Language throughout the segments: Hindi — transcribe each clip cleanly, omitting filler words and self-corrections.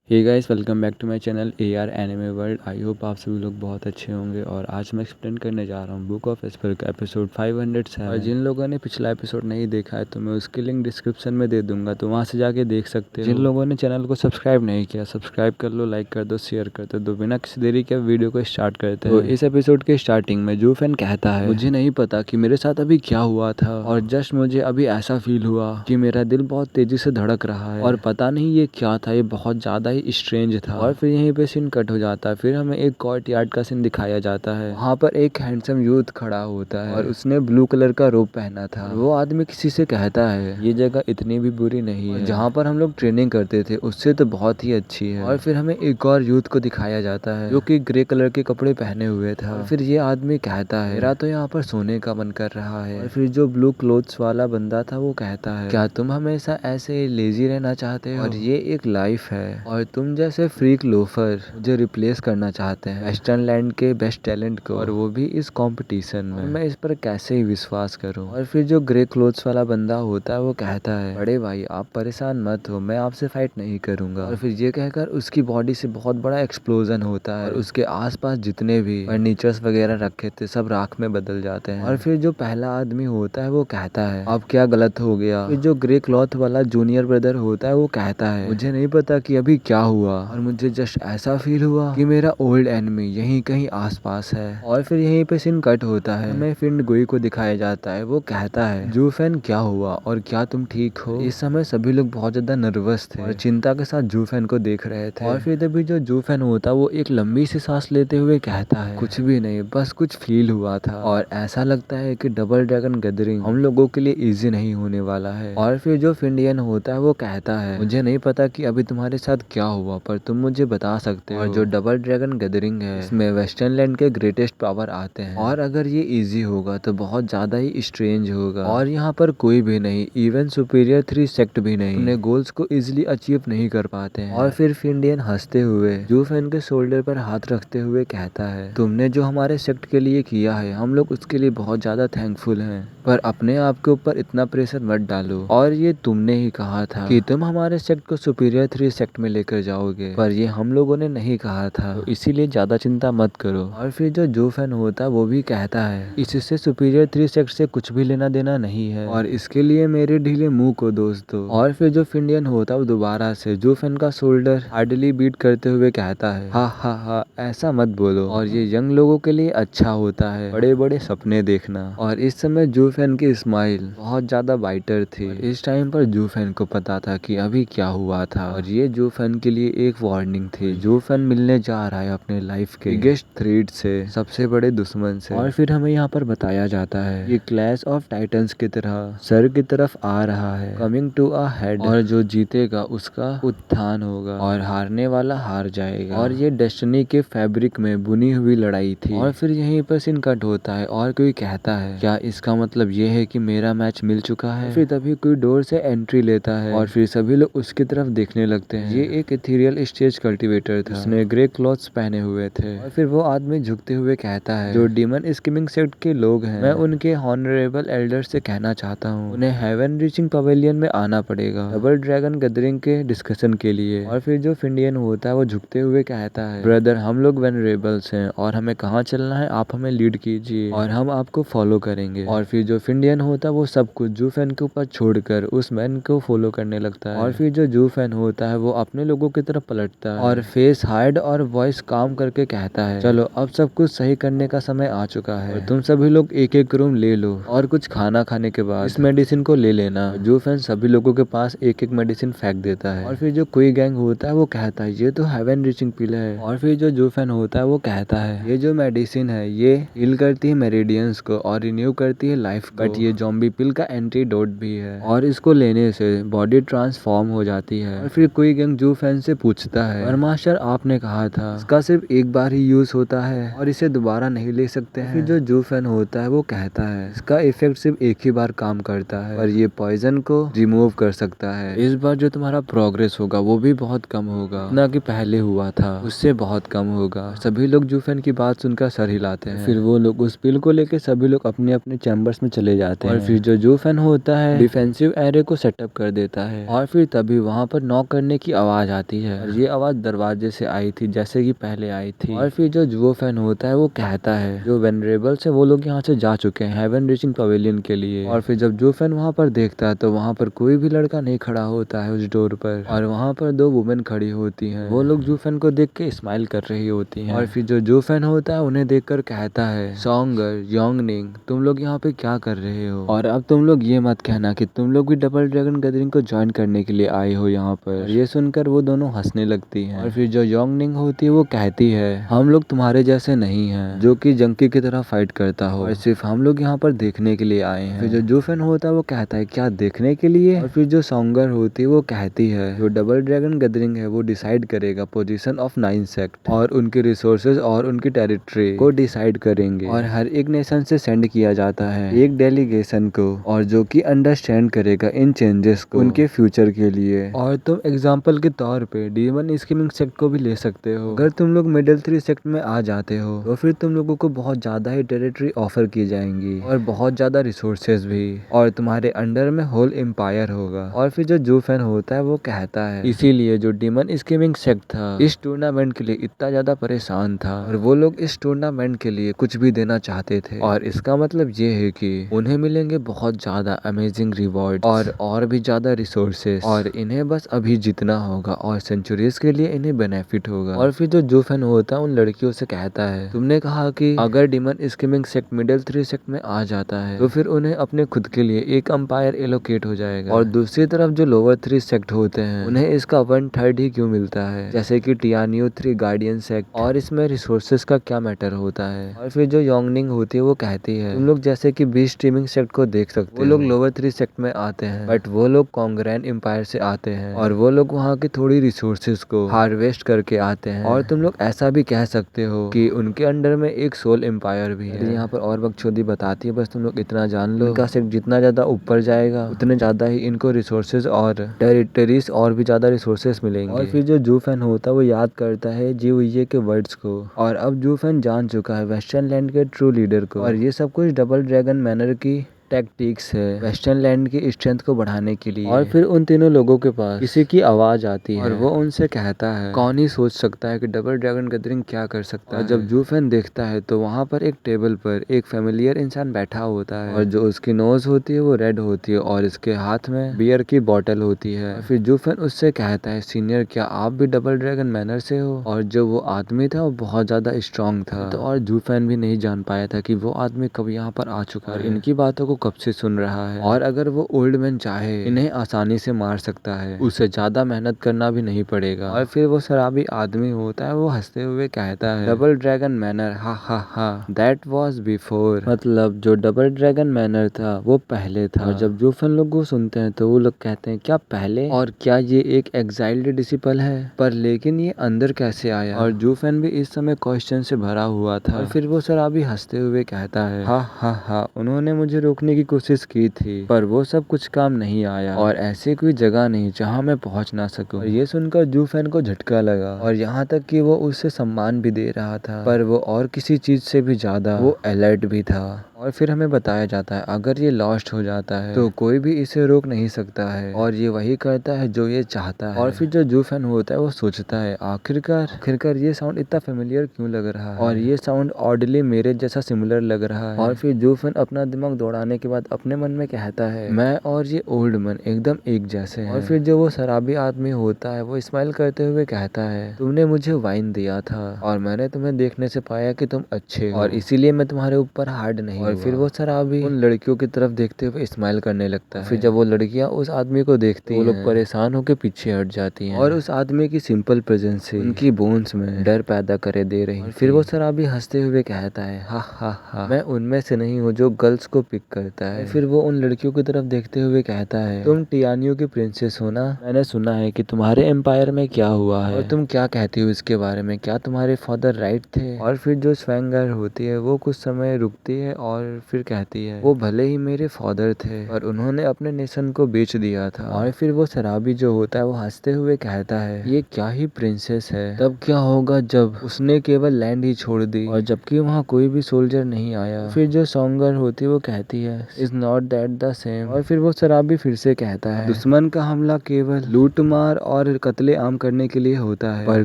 Hey guys, welcome back to my channel AR anime world. I hope आप सभी लोग बहुत अच्छे होंगे। और आज मैं एक्सप्लेन करने जा रहा हूँ बुक ऑफ एस्पर का एपिसोड 507। और जिन लोगों ने पिछला एपिसोड नहीं देखा है तो मैं उसकी लिंक डिस्क्रिप्शन में दे दूंगा, तो वहाँ से जाके देख सकते हो। जिन लोगों ने चैनल को सब्सक्राइब नहीं किया, सब्सक्राइब कर लो, लाइक कर दो, शेयर कर दो। बिना किसी देरी के वीडियो को स्टार्ट करते हैं। तो इस एपिसोड के स्टार्टिंग में जूफेन कहता है, मुझे नहीं पता कि मेरे साथ अभी क्या हुआ था, और जस्ट मुझे अभी ऐसा फील हुआ कि मेरा दिल बहुत तेजी से धड़क रहा है, और पता नहीं ये क्या था, ये बहुत ज्यादा ही स्ट्रेंज था। और फिर यहीं पे सीन कट हो जाता है। फिर हमें एक कोर्ट यार्ड का सीन दिखाया जाता है। वहाँ पर एक हैंडसम यूथ खड़ा होता है और उसने ब्लू कलर का रोब पहना था। वो आदमी किसी से कहता है, ये जगह इतनी भी बुरी नहीं है, जहाँ पर हम लोग ट्रेनिंग करते थे उससे तो बहुत ही अच्छी है। और फिर हमें एक और यूथ को दिखाया जाता है जो कि ग्रे कलर के कपड़े पहने हुए था। और फिर ये आदमी कहता है, मेरा तो यहाँ पर सोने का मन कर रहा है। और फिर जो ब्लू क्लोथ्स वाला बंदा था वो कहता है, क्या तुम हमेशा ऐसे लेजी रहना चाहते हो, और ये एक लाइफ है, और तुम जैसे फ्रीक लोफर मुझे रिप्लेस करना चाहते हैं वेस्टर्न लैंड के बेस्ट टैलेंट को, और वो भी इस कंपटीशन में। मैं इस पर कैसे ही विश्वास करूं। और फिर जो ग्रे क्लोथ्स वाला बंदा होता है वो कहता है, बड़े भाई आप परेशान मत हो, मैं आपसे फाइट नहीं करूंगा। और फिर ये कहकर उसकी बॉडी से बहुत बड़ा एक्सप्लोजन होता है और उसके आसपास जितने भी फर्नीचर्स वगैरह रखे थे सब राख में बदल जाते हैं। और फिर जो पहला आदमी होता है वो कहता है, अब क्या गलत हो गया। फिर जो ग्रे क्लॉथ वाला जूनियर ब्रदर होता है वो कहता है, मुझे नहीं पता कि अभी क्या हुआ, और मुझे जस्ट ऐसा फील हुआ कि मेरा ओल्ड एनिमी यहीं कहीं आसपास है। और फिर यहीं पे सीन कट होता है। हमें फिर गोई को दिखाया जाता है। वो कहता है, जूफेन क्या हुआ और क्या तुम ठीक हो। इस समय सभी लोग बहुत ज्यादा नर्वस थे और चिंता के साथ जूफेन को देख रहे थे। और फिर तभी जो जूफेन होता वो एक लंबी सी सांस लेते हुए कहता है, कुछ भी नहीं, बस कुछ फील हुआ था, और ऐसा लगता है कि डबल ड्रैगन गैदरिंग हम लोगों के लिए इजी नहीं होने वाला है। और फिर जो फिंडियन होता है वो कहता है, मुझे नहीं पता कि अभी तुम्हारे साथ क्या हुआ, पर तुम मुझे बता सकते हो। और जो डबल ड्रैगन गैदरिंग है इसमें वेस्टर्न लैंड के ग्रेटेस्ट पावर आते हैं, और अगर ये इजी होगा तो बहुत ज्यादा ही स्ट्रेंज होगा, और यहाँ पर कोई भी नहीं, इवन सुपीरियर 3 सेक्ट भी नहीं, अपने गोल्स को इजिली अचीव नहीं कर पाते हैं। और फिर फिंडियन हंसते हुए जूफेन के शोल्डर पर हाथ रखते हुए कहता है, तुमने जो हमारे सेक्ट के लिए किया है हम लोग उसके लिए बहुत ज्यादा थैंकफुल हैं, पर अपने आप के ऊपर इतना प्रेशर मत डालो। और ये तुमने ही कहा था कि तुम हमारे सेक्ट को सुपीरियर 3 सेक्ट में लेकर जाओगे, पर ये हम लोगों ने नहीं कहा था, तो इसीलिए ज्यादा चिंता मत करो। और फिर जो जूफेन होता है वो भी कहता है, इससे सुपीरियर 3 सेक्ट से कुछ भी लेना देना नहीं है, और इसके लिए मेरे ढीले मुंह को दोस्तों। और फिर जो फिंडियन होता है वो दोबारा से जूफेन का शोल्डर हार्डली बीट करते हुए कहता है, हा हा हा, ऐसा मत बोलो, और ये यंग लोगों के लिए अच्छा होता है बड़े बड़े सपने देखना। और इस समय जूफेन की स्माइल बहुत ज्यादा बाइटर थी। इस टाइम पर जूफेन को पता था कि अभी क्या हुआ था, और ये जूफेन के लिए एक वार्निंग थी। जूफेन मिलने जा रहा है अपने लाइफ के बिगेस्ट थ्रेट से, सबसे बड़े दुश्मन से। और फिर हमें यहाँ पर बताया जाता है ये क्लैश ऑफ टाइटंस की तरह सर की तरफ आ रहा है, कमिंग टू अ हेड, और जो जीतेगा उसका उत्थान होगा और हारने वाला हार जाएगा। और ये डेस्टिनी के फैब्रिक में बुनी हुई लड़ाई थी। और फिर यहीं पर सीन कट होता है और कोई कहता है, क्या इसका मतलब ये है कि मेरा मैच मिल चुका है। फिर तभी कोई डोर से एंट्री लेता है और फिर सभी लोग उसकी तरफ देखने लगते हैं। ये एक इथेरियल स्टेज कल्टीवेटर था, उसने ग्रे क्लॉथ्स पहने हुए थे। और फिर वो आदमी झुकते हुए कहता है, जो डीमन स्कीमिंग सेक्ट के लोग हैं, मैं उनके हॉनरेबल एल्डर से कहना चाहता हूँ उन्हें हेवन रीचिंग पवेलियन में आना पड़ेगा डबल ड्रैगन गैदरिंग के डिस्कशन के लिए। और फिर जो फिंडियन होता है वो झुकते हुए कहता है, ब्रदर हम लोग वेनरेबल्स हैं और हमें कहाँ चलना है आप हमें लीड कीजिए और हम आपको फॉलो करेंगे। और फिर जो फिंडियन होता है वो सब कुछ जूफेन के ऊपर छोड़कर उस मैन को फॉलो करने लगता है। और फिर जो जूफेन होता है वो अपने लोगों की तरफ पलटता है और फेस हाइड और वॉइस काम करके कहता है, चलो अब सब कुछ सही करने का समय आ चुका है, और तुम सभी लोग एक एक रूम ले लो और कुछ खाना खाने के बाद इस मेडिसिन को ले लेना। जूफेन सभी लोगों के पास एक एक मेडिसिन फेंक देता है। और फिर जो कोई गैंग होता है वो कहता है, ये तो हेवन रीचिंग पिल है। और फिर जो जूफेन होता है वो कहता है, ये जो मेडिसिन है ये हील करती है मेरिडियंस को और रिन्यू करती है लाइफ, बट ये जॉम्बी पिल का एंटीडोट भी है और इसको लेने से बॉडी ट्रांसफॉर्म हो जाती है। और फिर कोई गैंग जूफेन से पूछता है, पर मास्टर आपने कहा था इसका सिर्फ एक बार ही यूज होता है और इसे दोबारा नहीं ले सकते हैं। फिर जो जूफेन होता है वो कहता है, इसका इफेक्ट सिर्फ एक ही बार काम करता है और ये पॉइजन को रिमूव कर सकता है। इस बार जो तुम्हारा प्रोग्रेस होगा वो भी बहुत कम होगा, ना कि पहले हुआ था उससे बहुत कम होगा। सभी लोग जूफेन की बात सुनकर सर हिलाते हैं। फिर वो लोग उस पिल को लेकर सभी लोग अपने अपने चैम्बर्स में चले जाते हैं। और फिर जो जूफेन होता है डिफेंसिव एरे को सेटअप कर देता है। और फिर तभी वहाँ पर नॉक करने की आवाज जाती है और ये आवाज दरवाजे से आई थी जैसे कि पहले आई थी। और फिर जो जुओ फैन होता है वो कहता है जो वेनरेबल्स है वो लोग यहाँ से जा चुके हैं हेवन रीचिंग पवेलियन के लिए। और फिर जब जुओ फैन वहाँ पर देखता है तो वहाँ पर कोई भी लड़का नहीं खड़ा होता है उस डोर पर, और वहाँ पर 2 वुमेन खड़ी होती हैं। वो लोग जू फैन को देख के स्माइल कर रही होती हैं। और फिर जो जू फैन होता है उन्हें देखकर कहता है सॉन्गर, योंगनिंग, तुम लोग यहाँ पे क्या कर रहे हो? और अब तुम लोग ये मत कहना कि तुम लोग भी डबल ड्रैगन गैदरिंग को ज्वाइन करने के लिए आए हो यहाँ पर। ये सुनकर वो दोनों हंसने लगती हैं। और फिर जो योंगनिंग होती है वो कहती है हम लोग तुम्हारे जैसे नहीं हैं जो कि जंकी की तरह फाइट करता हो, और सिर्फ हम लोग यहाँ पर देखने के लिए आए हैं। फिर जो जू फैन होता है वो कहता है क्या देखने के लिए? और फिर जो सॉन्गर होती है वो कहती है जो डबल ड्रैगन गैदरिंग है वो डिसाइड करेगा पोजीशन ऑफ 9 सेक्ट और उनके रिसोर्सेज और उनकी टेरिटरी को डिसाइड करेंगे, और हर एक नेशन से सेंड किया जाता है एक डेलीगेशन को, और जो कि अंडरस्टैंड करेगा इन चेंजेस को उनके फ्यूचर के लिए। और तुम एग्जांपल के तौर पे डीमन स्कीमिंग सेक्ट को भी ले सकते हो। अगर तुम लोग मिडिल 3 सेक्ट में आ जाते हो तो फिर तुम लोगों को बहुत ज्यादा ही टेरिटरी ऑफर की जाएंगी और बहुत ज्यादा रिसोर्सेज भी, और तुम्हारे अंडर में होल एम्पायर होगा। और फिर जो जू फैन होता है वो कहता है इसीलिए जो डीमन स्कीमिंग सेक्ट था इस टूर्नामेंट के लिए इतना ज्यादा परेशान था, और वो लोग इस टूर्नामेंट के लिए कुछ भी देना चाहते थे, और इसका मतलब ये है कि उन्हें मिलेंगे बहुत ज्यादा अमेजिंग रिवॉर्ड और भी ज्यादा रिसोर्सेज, और इन्हें बस अभी जीतना होगा और सेंचुरीज के लिए इन्हें बेनिफिट होगा। और फिर जो जू फैन होता है उन लड़कियों से कहता है तुमने कहा कि अगर demon scheming sect middle 3 sect में आ जाता है तो फिर उन्हें अपने खुद के लिए एक अंपायर एलोकेट हो जाएगा, और दूसरी तरफ जो लोअर 3 सेक्ट होते हैं उन्हें इसका 1/3 ही क्यों मिलता है, जैसे कि टियानियो 3 गार्डियन सेक्ट, और इसमें रिसोर्सेज का क्या मैटर होता है। और फिर जो योंगनिंग होती है वो कहती है तुम लोग जैसे कि बीस स्ट्रीमिंग सेक्ट को देख सकते हो, वो लोग लोअर 3 सेक्ट में आते हैं बट वो लोग कांग्रेन एम्पायर से आते हैं, और वो लोग वहाँ की थोड़ी रिसोर्सेज को हार्वेस्ट करके आते हैं। और तुम लोग ऐसा भी कह सकते हो कि उनके अंडर में एक सोल एम्पायर भी है। यहाँ पर और बकचोदी बताती है, बस तुम लोग इतना जान लो इनका सेक्ट जितना ज्यादा ऊपर जाएगा उतने ज्यादा ही इनको रिसोर्सेज और टेरिटरीज और भी ज्यादा रिसोर्सेज मिलेंगे। और फिर जो जू फैन होता है वो याद करता है जी वुइये के वर्ड्स को, और अब जू फैन जान चुका है वेस्टर्न लैंड के ट्रू लीडर को, और ये सब कुछ डबल ड्रैगन मैनर की टैक्टिक्स है वेस्टर्न लैंड की स्ट्रेंथ को बढ़ाने के लिए। और फिर उन तीनों लोगों के पास किसी की आवाज आती है और वो उनसे कहता है कौन ही सोच सकता है कि डबल ड्रैगन गैदरिंग क्या कर सकता है। और जब जू फैन देखता है तो वहाँ पर एक टेबल पर एक फेमिलियर इंसान बैठा होता है, और जो उसकी नोज होती है वो रेड होती है और इसके हाथ में बियर की बॉटल होती है। और फिर जू फैन उससे कहता है सीनियर क्या आप भी डबल ड्रैगन मैनर से हो? और जो वो आदमी था वो बहुत ज्यादा स्ट्रॉन्ग था, तो और जू फैन भी नहीं जान पाया था कि वो आदमी कब यहाँ पर आ चुका है, इनकी बातों को कब से सुन रहा है, और अगर वो ओल्ड मैन चाहे इन्हें आसानी से मार सकता है, उसे ज्यादा मेहनत करना भी नहीं पड़ेगा। और फिर वो शराबी आदमी होता है वो हंसते हुए कहता है डबल ड्रैगन मैनर, हा हा हा, दैट वाज बिफोर, मतलब जो डबल ड्रैगन मैनर था वो पहले था। और जब जूफन लोग को सुनते हैं तो वो लोग कहते हैं क्या पहले, और क्या ये एक एग्जाइल्ड डिसिपल है, पर लेकिन ये अंदर कैसे आया? और जूफन भी इस समय क्वेश्चन से भरा हुआ था। और फिर वो शराबी हंसते हुए कहता है हा हा हा, उन्होंने मुझे रोकने की कोशिश की थी पर वो सब कुछ काम नहीं आया, और ऐसी कोई जगह नहीं जहां मैं पहुंच ना सकूं। और ये सुनकर जू फैन को झटका लगा, और यहाँ तक कि वो उसे सम्मान भी दे रहा था, पर वो और किसी चीज से भी ज्यादा वो अलर्ट भी था। और फिर हमें बताया जाता है अगर ये लॉस्ट हो जाता है तो कोई भी इसे रोक नहीं सकता है, और ये वही करता है जो ये चाहता है। और फिर जो जू फैन होता है वो सोचता है आखिरकार ये साउंड इतना फेमिलियर क्यों लग रहा है, और ये साउंड ऑडली मेरे जैसा सिमिलर लग रहा है। और फिर जू फैन अपना दिमाग दौड़ाने के बाद अपने मन में कहता है मैं और ये ओल्ड मैन एकदम एक जैसे हैं। और फिर जो वो शराबी आदमी होता है वो स्माइल करते हुए कहता है तुमने मुझे वाइन दिया था और मैंने तुम्हें देखने से पाया कि तुम अच्छे हो, और इसीलिए मैं तुम्हारे ऊपर हार्ड नहीं। और फिर वो शराबी उन लड़कियों की तरफ देखते हुए स्माइल करने लगता है। फिर जब वो लड़कियां उस आदमी को देखती हैं वो लोग परेशान होकर पीछे हट जाती हैं, और उस आदमी की सिंपल प्रेजेंस से उनकी बोन्स में डर पैदा करे दे रही। और फिर वो शराबी हंसते हुए कहता है हा हा हा, मैं उनमें से नहीं हूँ जो गर्ल्स को पिक करता है। फिर वो उन लड़कियों की तरफ देखते हुए कहता है तुम टियानियो की प्रिंसेस हो ना, मैंने सुना है कि तुम्हारे एम्पायर में क्या हुआ है, और तुम क्या कहती हो इसके बारे में, क्या तुम्हारे फादर राइट थे? और फिर जो स्वैंगर होती है वो कुछ समय रुकती है और और फिर कहती है वो भले ही मेरे फादर थे पर उन्होंने अपने नेशन को बेच दिया था। और फिर वो शराबी जो होता है वो हंसते हुए कहता है ये क्या ही प्रिंसेस है, तब क्या होगा जब उसने केवल लैंड ही छोड़ दी और जबकि वहाँ कोई भी सोल्जर नहीं आया। फिर जो सॉन्गर होती है वो कहती है is not that the same. और फिर वो शराबी फिर से कहता है दुश्मन का हमला केवल लूट मार और कत्ले आम करने के लिए होता है पर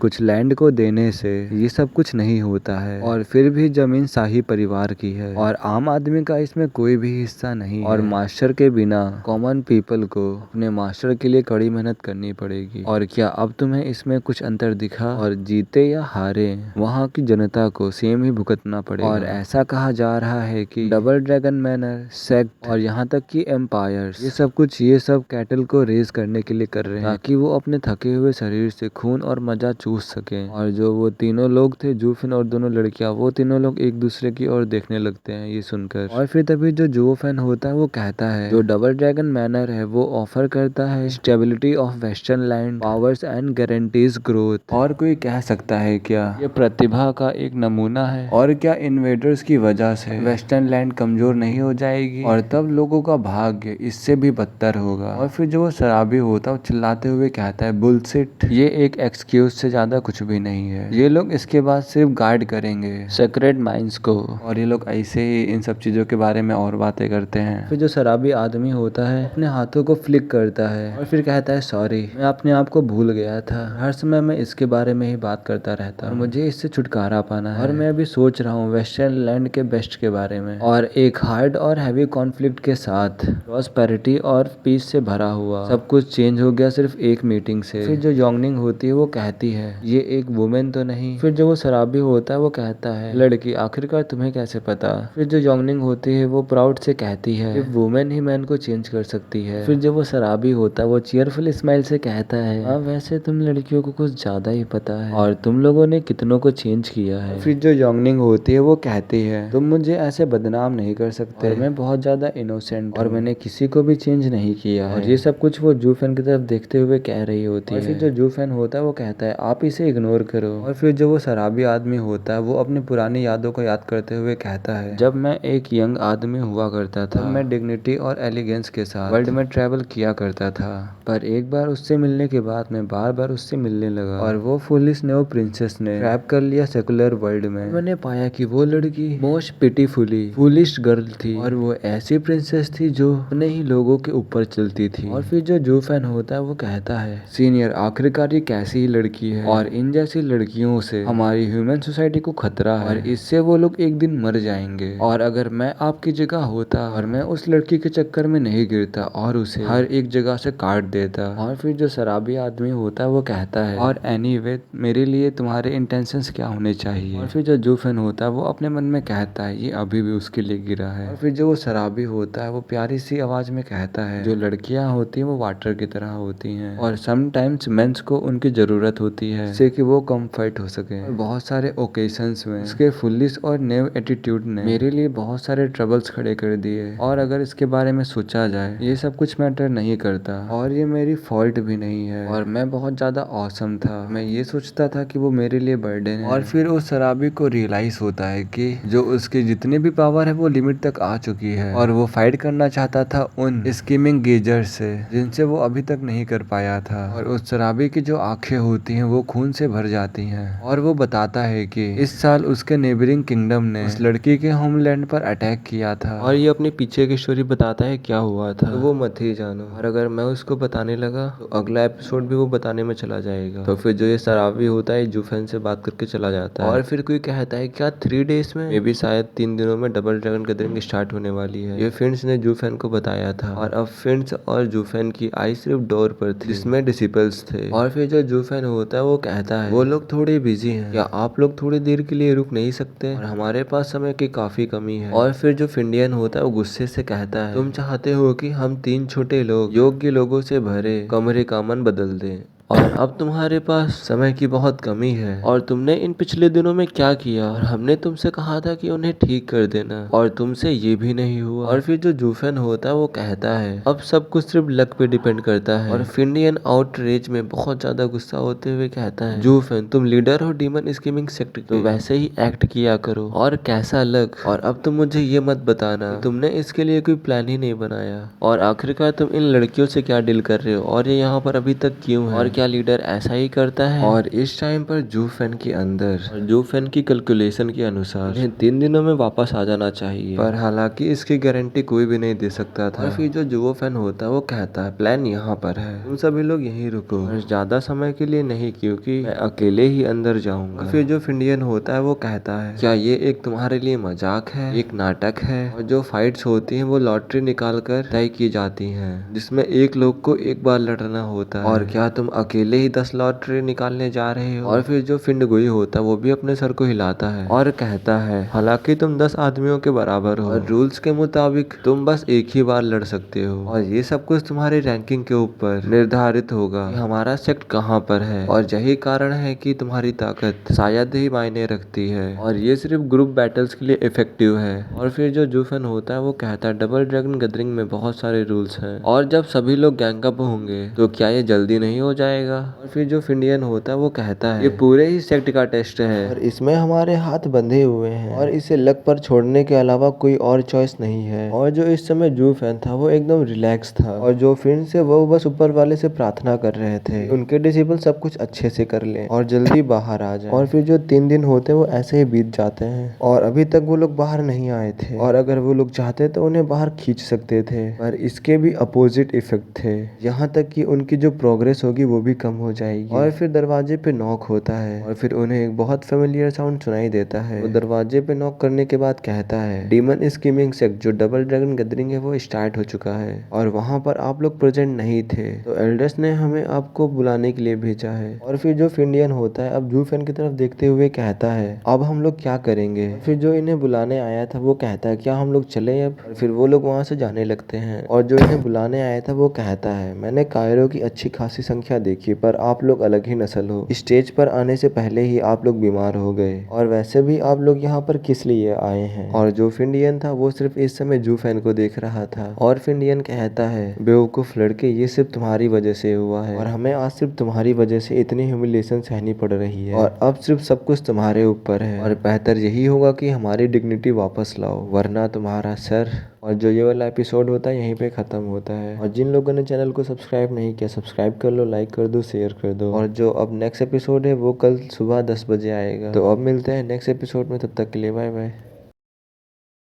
कुछ लैंड को देने से ये सब कुछ नहीं होता है। और फिर भी जमीन शाही परिवार की है और आम आदमी का इसमें कोई भी हिस्सा नहीं और मास्टर के बिना कॉमन पीपल को अपने मास्टर के लिए कड़ी मेहनत करनी पड़ेगी। और क्या अब तुम्हें इसमें कुछ अंतर दिखा? और जीते या हारे वहाँ की जनता को सेम ही भुगतना पड़ेगा। और ऐसा कहा जा रहा है कि डबल ड्रैगन मैनर, सेक्ट और यहाँ तक कि एम्पायर्स ये सब कैटल को रेज करने के लिए कर रहे हैं ताकि वो अपने थके हुए शरीर से खून और मजा चूस सके। और जो वो तीनों लोग थे, जूफिन और दोनों लड़कियां, वो तीनों लोग एक दूसरे की ओर देखने लगते हैं ये सुनकर। और फिर तभी जो जूफिन होता है वो कहता है जो डबल ड्रैगन मैनर है वो ऑफर करता है stability of western land, powers and guarantees growth. और कोई कह सकता है क्या ये प्रतिभा का एक नमूना है? और क्या इन्वेडर्स की वजह से वेस्टर्न लैंड कमजोर नहीं हो जाएगी और तब लोगों का भाग्य इससे भी बदतर होगा? और फिर जो वो शराबी होता है वो चिल्लाते हुए कहता है बुलशिट, ये एक एक्सक्यूज से ज्यादा कुछ भी नहीं है। ये लोग इसके बाद सिर्फ गार्ड करेंगे सेक्रेट माइंस को। और ये लोग ऐसे ही इन सब चीजों के बारे में और बातें करते हैं। फिर जो शराबी आदमी होता है अपने हाथों को फ्लिक करता है और फिर कहता है सॉरी, मैं अपने आप को भूल गया था, हर समय मैं इसके बारे में ही बात करता रहता हूँ, मुझे इससे छुटकारा पाना है। और मैं अभी सोच रहा हूँ वेस्टर्न लैंड के बेस्ट के बारे में और एक हार्ड और हैवी कॉन्फ्लिक्ट के साथ प्रॉस्पेरिटी और पीस से भरा हुआ। सब कुछ चेंज हो गया सिर्फ एक मीटिंग से। फिर जो योंगनिंग होती है वो कहती है ये एक वुमेन तो नहीं। फिर जो वो शराबी होता है वो कहता है लड़की, आखिरकार तुम्हें कैसे पता? फिर जो योंगनिंग होती है वो प्राउड से कहती है वुमेन ही मैन को चेंज कर सकती है। फिर जो वो शराबी होता है वो चीयरफुल स्माइल से कहता है हाँ वैसे तुम लड़कियों को कुछ ज्यादा ही पता है और तुम लोगों ने कितनों को चेंज किया है। फिर जो योंगनिंग होती है वो कहती है तुम मुझे ऐसे बदनाम नहीं कर सकते, मैं बहुत ज्यादा इनोसेंट और मैंने किसी को भी चेंज नहीं किया है। और ये सब कुछ वो जूफेन की तरफ देखते हुए कह रही होती है। फिर जो जूफेन होता है वो कहता है आप इसे इग्नोर करो। और फिर जो वो शराबी आदमी होता है वो अपनी पुरानी यादों को याद करते हुए कहता है जब मैं एक यंग आदमी हुआ करता था मैं डिग्निटी और एलिगेंस के साथ वर्ल्ड में ट्रैवल किया करता था, पर एक बार उससे मिलने के बाद मैं बार बार उससे मिलने लगा और वो फुलिश नेओ प्रिंसेस ने ट्रैप कर लिया सेकुलर वर्ल्ड में। मैंने पाया कि वो लड़की मोस्ट पिटीफुली फुलिश गर्ल थी और वो ऐसी प्रिंसेस थी जो अपने ही लोगों के ऊपर चलती थी। और फिर जो जूफेन होता है वो कहता है सीनियर, आखिरकार ये कैसी ही लड़की है और इन जैसी लड़कियों से हमारी ह्यूमन सोसाइटी को खतरा है और इससे वो लोग एक दिन मर जाएंगे। और अगर मैं आपकी जगह होता और मैं उस लड़की के चक्कर में नहीं गिरता और उसे हर एक जगह से काट देता। और फिर जो शराबी आदमी होता है वो कहता है और एनीवे मेरे लिए तुम्हारे इंटेंशंस क्या होने चाहिए? और फिर जो जूफेन होता है वो अपने मन में कहता है ये अभी भी उसके लिए गिरा है। और फिर जो वो शराबी होता है वो प्यारी सी आवाज में कहता है जो लड़कियां होती हैं वो वाटर की तरह होती हैं और समटाइम्स मेंस को उनकी जरूरत होती है जिससे कि वो कंफर्ट हो सके। और बहुत सारे ओकेशंस में उसके फुलिश और नेव एटीट्यूड ने मेरे लिए बहुत सारे ट्रबल्स खड़े कर दिए। और अगर इसके बारे में सोचा जाए ये सब कुछ मैटर नहीं करता और ये मेरी फॉल्ट भी नहीं है और मैं बहुत ज्यादा ऑसम था, मैं ये सोचता था कि वो मेरे लिए बर्डन है। और फिर उस शराबी को रियलाइज होता है कि जो उसकी जितनी भी पावर है वो लिमिट तक आ चुकी है और वो फाइट करना चाहता था उन स्कीमिंग गेजर से जिनसे वो अभी तक नहीं कर पाया था। और उस शराबी की जो आंखें होती हैं वो खून से भर जाती हैं और वो बताता है कि इस साल उसके नेबरिंग किंगडम ने उस लड़की के होमलैंड पर अटैक किया था और ये अपने पीछे की स्टोरी बताता है क्या हुआ था, तो वो मत ही जानो। और अगर मैं उसको बताने लगा तो अगला एपिसोड भी वो बताने में चला जाएगा। तो फिर जो ये शराबी होता है जूफेन से बात करके चला जाता है और फिर कोई कहता है क्या 3 डेज में, मे बी शायद 3 दिनों में डबल ड्रैगन गैदरिंग स्टार्ट होने वाली है। ये फिंच ने जूफेन को बताया था और अब फिंच और जूफेन की आई सिर्फ डोर पर थी जिसमें डिसिपल्स थे। और फिर जो जूफेन होता है वो कहता है वो लोग थोड़े बिजी हैं, क्या आप लोग थोड़ी देर के लिए रुक नहीं सकते और हमारे पास समय की काफी कमी है। और फिर जो फिंडियन होता है वो गुस्से से कहता है तुम चाहते हो कि हम 3 छोटे लोग योग्य लोगों से भरे कमरे का मन बदल दें। और अब तुम्हारे पास समय की बहुत कमी है और तुमने इन पिछले दिनों में क्या किया और हमने तुमसे कहा था कि उन्हें ठीक कर देना और तुमसे ये भी नहीं हुआ। और फिर जो जूफेन होता है वो कहता है अब सब कुछ सिर्फ लक पे डिपेंड करता है। और फिंडियन आउटरेज में बहुत ज्यादा गुस्सा होते हुए कहता है जूफेन तुम लीडर हो डीमन स्कीमिंग सेक्ट के, तो वैसे ही एक्ट किया करो और कैसा लक। और अब तुम मुझे ये मत बताना तुमने इसके लिए कोई प्लान ही नहीं बनाया। और आखिरकार तुम इन लड़कियों से क्या डील कर रहे हो और ये यहाँ पर अभी तक क्यों है और क्या लीडर ऐसा ही करता है। और इस टाइम पर जूफेन के अंदर और जूफेन की कैलकुलेशन के अनुसार इन्हें 3 दिनों में वापस आ जाना चाहिए, पर हालांकि इसकी गारंटी कोई भी नहीं दे सकता था। और फिर जो जूफेन होता है वो कहता है प्लान यहाँ पर है, तुम सभी लोग यहीं रुको और ज्यादा समय के लिए नहीं क्योंकि मैं अकेले ही अंदर जाऊंगा। फिर जो फिंडियन होता है वो कहता है क्या ये एक तुम्हारे लिए मजाक है, एक नाटक है। और जो फाइट्स होती हैं वो लॉटरी निकाल कर तय की जाती हैं जिसमें एक लोग को एक बार लड़ना होता है। और क्या तुम अकेले ही 10 लॉटरी निकालने जा रहे हो। और फिर जो फिंडगुई होता है वो भी अपने सर को हिलाता है और कहता है हालांकि तुम 10 आदमियों के बराबर हो और रूल्स के मुताबिक तुम बस एक ही बार लड़ सकते हो और ये सब कुछ तुम्हारी रैंकिंग के ऊपर निर्धारित होगा कि हमारा सेक्ट कहाँ पर है। और यही कारण है कि तुम्हारी ताकत शायद ही मायने रखती है और ये सिर्फ ग्रुप बैटल्स के लिए इफेक्टिव है। और फिर जो जूफन होता है वो कहता है डबल ड्रैगन गैदरिंग में बहुत सारे रूल्स हैं और जब सभी लोग गैंग अप होंगे तो क्या ये जल्दी नहीं हो जाएगा। और फिर जो फिंडियन होता है वो कहता है ये पूरे ही सेक्ट का टेस्ट है और इसमें हमारे हाथ बंधे हुए हैं और इसे लक पर छोड़ने के अलावा कोई और चॉइस नहीं है। और जो इस समय जूफेन था वो एकदम रिलैक्स था और जो फिन से वो बस ऊपर वाले से प्रार्थना कर रहे थे उनके डिसेबल सब कुछ अच्छे से कर लें और जल्दी बाहर आ जाए। और फिर जो 3 दिन होते हैं वो ऐसे ही बीत जाते हैं और अभी तक वो लोग बाहर नहीं आए थे और अगर वो लोग चाहते तो उन्हें बाहर खींच सकते थे, पर इसके भी अपोजिट इफेक्ट थे, यहाँ तक कि उनकी जो प्रोग्रेस होगी वो भी कम हो जाएगी। और फिर दरवाजे पे नॉक होता है और फिर उन्हें एक बहुत फेमिलियर साउंड सुनाई देता है। वो दरवाजे पे नॉक करने के बाद कहता है डीमन स्कीमिंग सेक्ट जो डबल ड्रैगन गैदरिंग है वो स्टार्ट हो चुका है और वहाँ पर आप लोग प्रेजेंट नहीं थे, तो एल्डर्स ने हमें आपको बुलाने के लिए भेजा है। और फिर जो फिंडियन होता है अब जूफेन की तरफ देखते हुए कहता है अब हम लोग क्या करेंगे। फिर जो इन्हें बुलाने आया था वो कहता है क्या हम लोग चले अब। और फिर वो लोग वहाँ से जाने लगते हैं और जो इन्हें बुलाने आया था वो कहता है मैंने कायरो की अच्छी खासी संख्या देखी पर आप लोग अलग ही नस्ल हो, स्टेज पर आने से पहले ही आप लोग बीमार हो गए और वैसे भी आप लोग यहाँ पर किस लिए आए हैं। और जो फिंडियन था वो सिर्फ इस समय जूफेन को देख रहा था और फिंडियन कहता है बेवकूफ लड़के ये सिर्फ तुम्हारी वजह से हुआ है और हमें आज सिर्फ तुम्हारी वजह से इतनी ह्यूमिलिएशन सहनी पड़ रही है और अब सिर्फ सब कुछ तुम्हारे ऊपर है और बेहतर यही होगा कि हमारी डिग्निटी वापस लाओ वरना तुम्हारा सर। और जो ये वाला एपिसोड होता है यहीं पे खत्म होता है। और जिन लोगों ने चैनल को सब्सक्राइब नहीं किया सब्सक्राइब कर लो, लाइक कर दो, शेयर कर दो। और जो अब नेक्स्ट एपिसोड है वो कल सुबह 10 बजे आएगा, तो अब मिलते हैं नेक्स्ट एपिसोड में, तब तक के लिए बाय बाय।